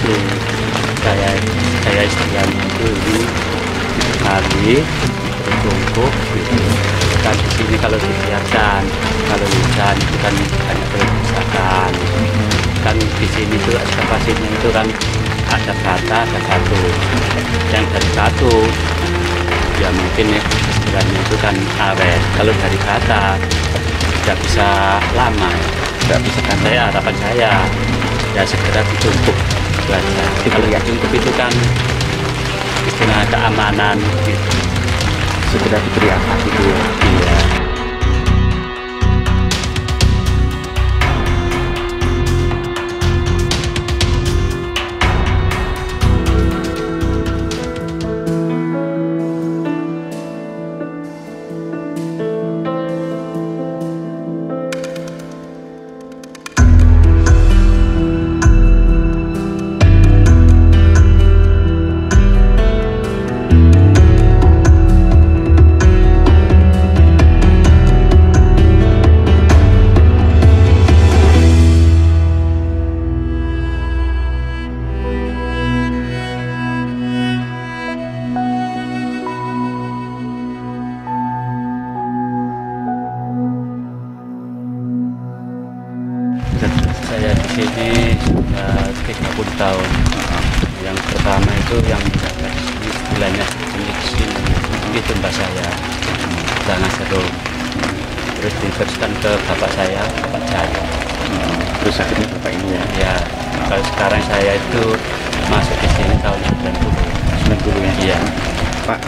istri saya istilahnya itu ini hari bertumpuk gitu. Kan di sini kalau dibiarkan, kalau hujan itu kan banyak kerusakan. Kan di sini tuh ekskavasinya itu kan ada bata, ada batu. Yang dari batu ya mungkin ya, istilahnya itu kan awet. Kalau dari bata tidak bisa lama, tidak bisa kan. Harapan saya ya segera ditumpuk saja. Kalau ya tumpuk itu kan istilah keamanan gitu. Segera diberi apa gitu ya. Iya. Saya di sini sudah 30 tahun. Yang pertama itu yang menjaga di sini istilahnya jenis sini itu mbak saya jangan serum. Terus diteruskan ke bapak saya, bapak Jaya. Terus akhirnya bapak ini ya. Ya, kalau sekarang saya itu masuk di sini tahun 90. 90 ya. Iya. Pak,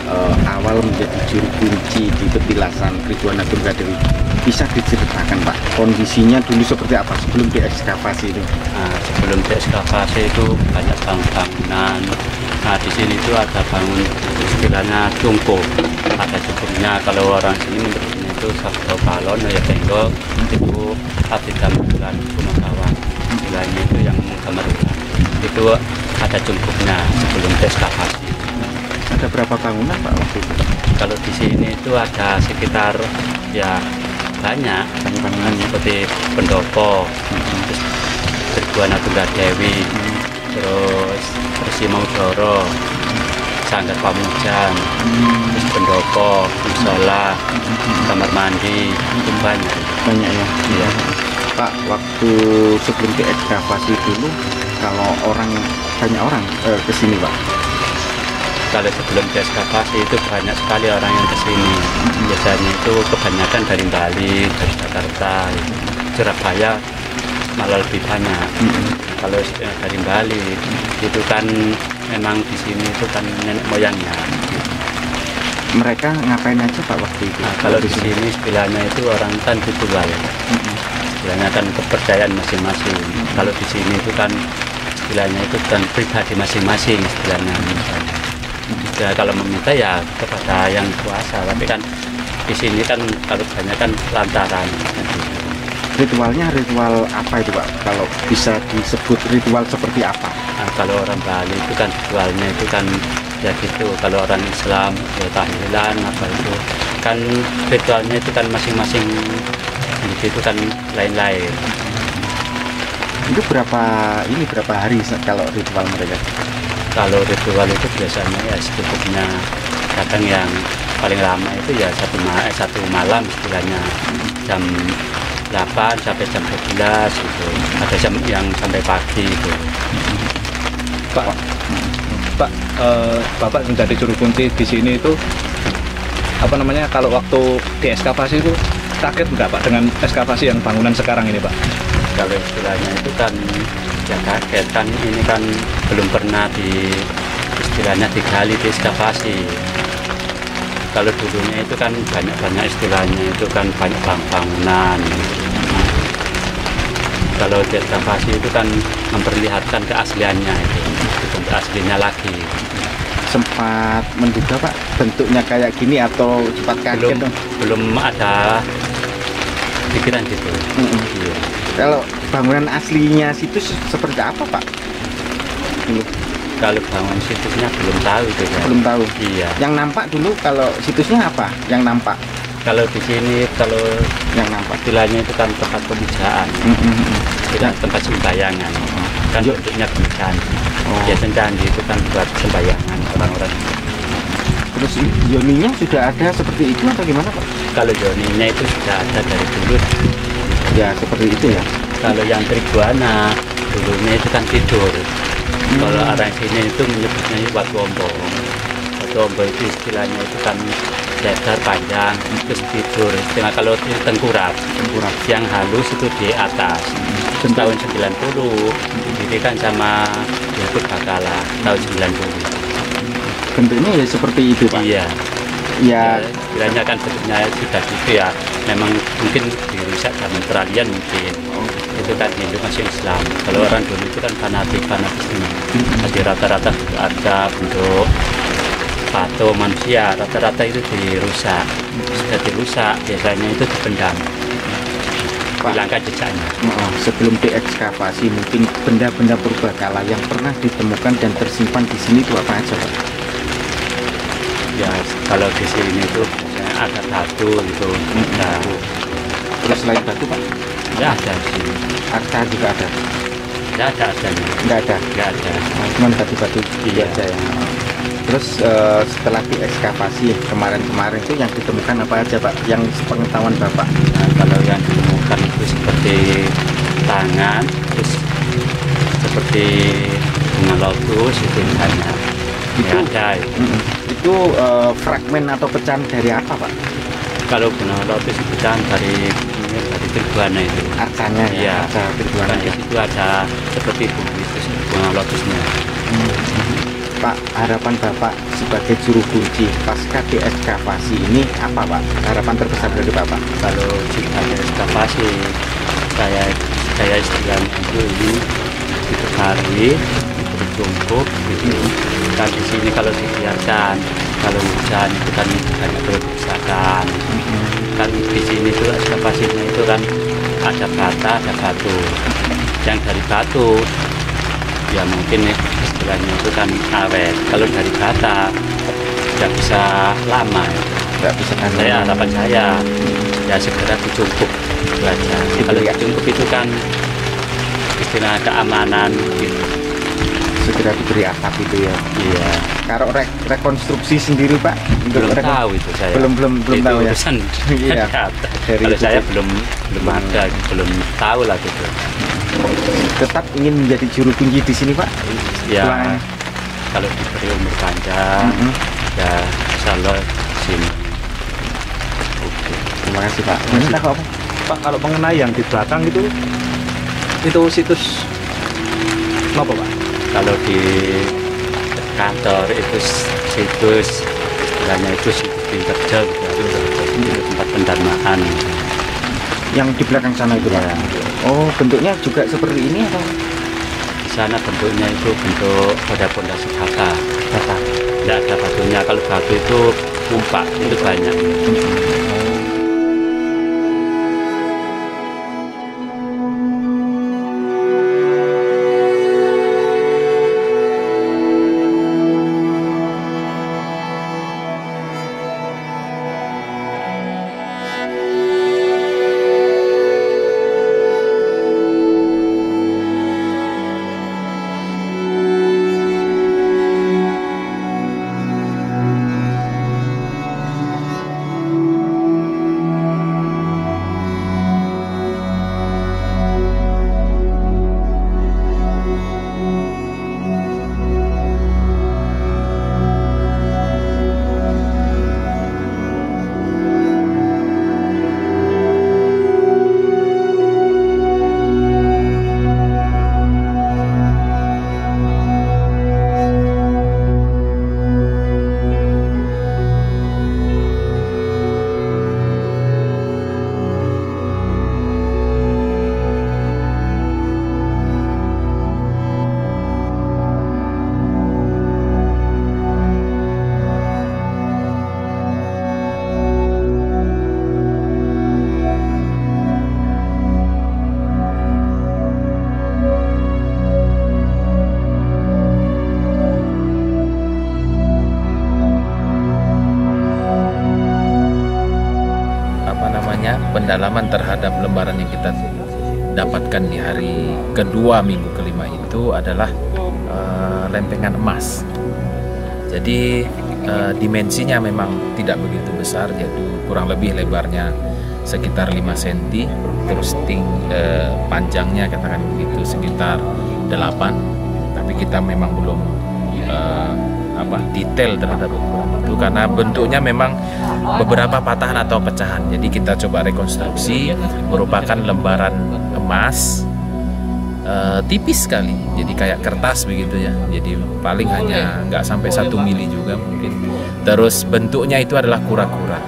awal menjadi juru kunci di petilasan Ridwan Agung Kadewi, bisa diceritakan Pak kondisinya dulu seperti apa sebelum diekskavasi itu? Nah, sebelum diekskavasi itu banyak bangunan. Nah, di sini itu ada bangun istilahnya cungkup. Ada cungkupnya kalau orang sini menyebutnya itu sabdo balon ya tengok itu abdi gamelan Punakawan. Istilahnya itu yang gamelan. Itu ada cungkupnya sebelum diekskavasi. Ada berapa bangunan Pak waktu itu? Kalau di sini itu ada sekitar ya banyak bangunan seperti pendopo, terus Ridwan Agung Kadewi, terus Maudoro, Sanggar Pamujan, terus pendopo, musola, kamar mandi, itu banyak. Banyak ya. Iya. Pak, waktu sebelum diekskavasi dulu, kalau banyak orang ke sini Pak? Kalau sebelum diekskavasi itu banyak sekali orang yang kesini. Biasanya itu kebanyakan dari Bali, dari Jakarta, Surabaya malah lebih banyak. Kalau dari Bali itu kan memang di sini itu kan nenek moyangnya. Mereka ngapain aja Pak waktu itu? Nah, kalau di sini istilahnya itu orang kan ritual. Istilahnya kan kepercayaan masing-masing. Kalau di sini itu kan istilahnya itu kan pribadi masing-masing istilahnya. Ya, kalau meminta ya kepada yang kuasa, tapi kan di sini kan kalau banyak kan lantaran. Ritualnya ritual apa itu Pak? Kalau bisa disebut ritual seperti apa? Nah, kalau orang Bali itu kan ritualnya itu kan ya gitu. Kalau orang Islam ya tahlilan apa itu kan ritualnya itu kan masing-masing itu kan lain-lain. Itu berapa hari kalau ritual mereka? Kalau ritual itu biasanya ya secukupnya, kadang yang paling lama itu ya satu malam istilahnya jam 8 sampai jam 12 gitu. Ada jam yang sampai pagi gitu. Pak, Bapak menjadi juru kunci di sini itu apa namanya, kalau waktu diekskavasi itu kaget nggak Pak dengan ekskavasi yang bangunan sekarang ini Pak? Kalau istilahnya itu kan ya kaget kan, ini kan belum pernah istilahnya digali, diekskavasi. Kalau dulunya itu kan banyak istilahnya itu kan banyak bangunan. Kalau diekskavasi itu kan memperlihatkan keasliannya itu, bentuk aslinya lagi. Sempat menduga Pak bentuknya kayak gini atau cepat kaget? Belum ada pikiran gitu. Iya. Kalau bangunan aslinya situs seperti apa Pak? Kalau bangun situsnya belum tahu itu ya. Belum tahu. Iya. Yang nampak dulu kalau situsnya apa? Yang nampak? Kalau di sini kalau yang nampak istilahnya itu kan tempat pemujaan, tidak tempat sembayangan. kan bentuknya candi. Biasanya candi itu kan buat sembayangan orang-orang. Terus yoninya sudah ada seperti itu atau gimana Pak? Kalau yoninya itu sudah ada dari dulu. Ya seperti itu ya. Kalau yang triguana dulunya itu kan tidur. Kalau orang sini itu menyebutnya watu ombo. Watu ombo itu istilahnya itu kan lebar panjang terus tidur. Cuma kalau tengkurap yang halus itu di atas. Tahun 90 didirikan sama Yakut Bakala tahun 90. Bentuknya ya seperti itu Pak. Iya. Ya, kiranya kan bentuknya sudah gitu ya. Memang mungkin dirusak zaman peralihan mungkin. Itu kan Hindu masih Islam. Kalau orang dulu itu kan fanatisme. Jadi rata-rata ada bentuk patung manusia, rata-rata itu dirusak. Sudah dirusak, biasanya itu dipendam. Hilangkan jejaknya. Sebelum diekskavasi mungkin benda-benda purbakala yang pernah ditemukan dan tersimpan di sini itu apa aja Pak? Ya kalau di sini itu biasanya ada batu gitu. Nah, Terus selain batu Pak? ya ada sih. Arca juga ada? Ya ada adanya. Nggak ada? Nggak ada. Cuman batu-batu Iya. aja ya. Terus setelah diekskavasi kemarin-kemarin itu yang ditemukan apa aja Pak? Yang sepengetahuan Bapak? Nah, kalau yang ditemukan itu seperti tangan, terus seperti bunga lotus itu misalnya. Itu ada. itu fragmen atau pecahan dari apa Pak? Kalau bunga lotus itu kan dari triguana itu. Arcanya ya? Iya. Arca triguana Kan di ya? situ ada seperti bunga lotusnya. Pak, harapan Bapak sebagai juru kunci pasca diekskavasi ini apa Pak? Harapan terbesar dari Bapak? Kalau jika ada ekskavasi, saya istilahnya itu ini dibekali, bertumpuk gitu. Kan di sini kalau dibiarkan, kalau hujan itu kan banyak kerusakan. Kan di sini itu ekskavasinya itu kan ada bata, ada batu. Yang dari batu ya mungkin istilahnya itu kan awet. Kalau dari bata nggak bisa lama ya. Nggak bisa kan? Harapan saya ya segera dicukup belajar. Kalau dicukup itu kan istilah keamanan gitu. Segera diberi atap itu ya. Iya. Kalau rekonstruksi sendiri Pak? Belum tahu itu saya. Belum itu tahu ya. urusan Iya. dari kalau saya belum ada, belum tahu lah gitu. Tetap ingin menjadi juru kunci di sini Pak? Ya Setelah- kalau diberi umur panjang ya insya Allah sini. Oke. Terima kasih Pak. Ini tak apa? Pak, kalau mengenai yang di belakang itu situs apa Pak? Kalau di kantor itu situs istilahnya itu situs kerja gitu. Itu tempat pendanaan. Yang di belakang sana itu Pak? Ya. Oh, bentuknya juga seperti ini atau? Di sana bentuknya itu bentuk pada pondasi bata. Tidak ada batunya. Kalau batu itu umpak itu banyak. pendalaman terhadap lembaran yang kita dapatkan di hari kedua minggu kelima itu adalah lempengan emas. Jadi dimensinya memang tidak begitu besar, yaitu kurang lebih lebarnya sekitar 5 cm, terus panjangnya katakan begitu sekitar 8. Tapi kita memang belum detail terhadap ukuran itu karena bentuknya memang beberapa patahan atau pecahan. Jadi kita coba rekonstruksi, merupakan lembaran emas tipis sekali, jadi kayak kertas begitu ya. Jadi paling hanya nggak sampai 1 mili juga mungkin. Terus bentuknya itu adalah kura-kura.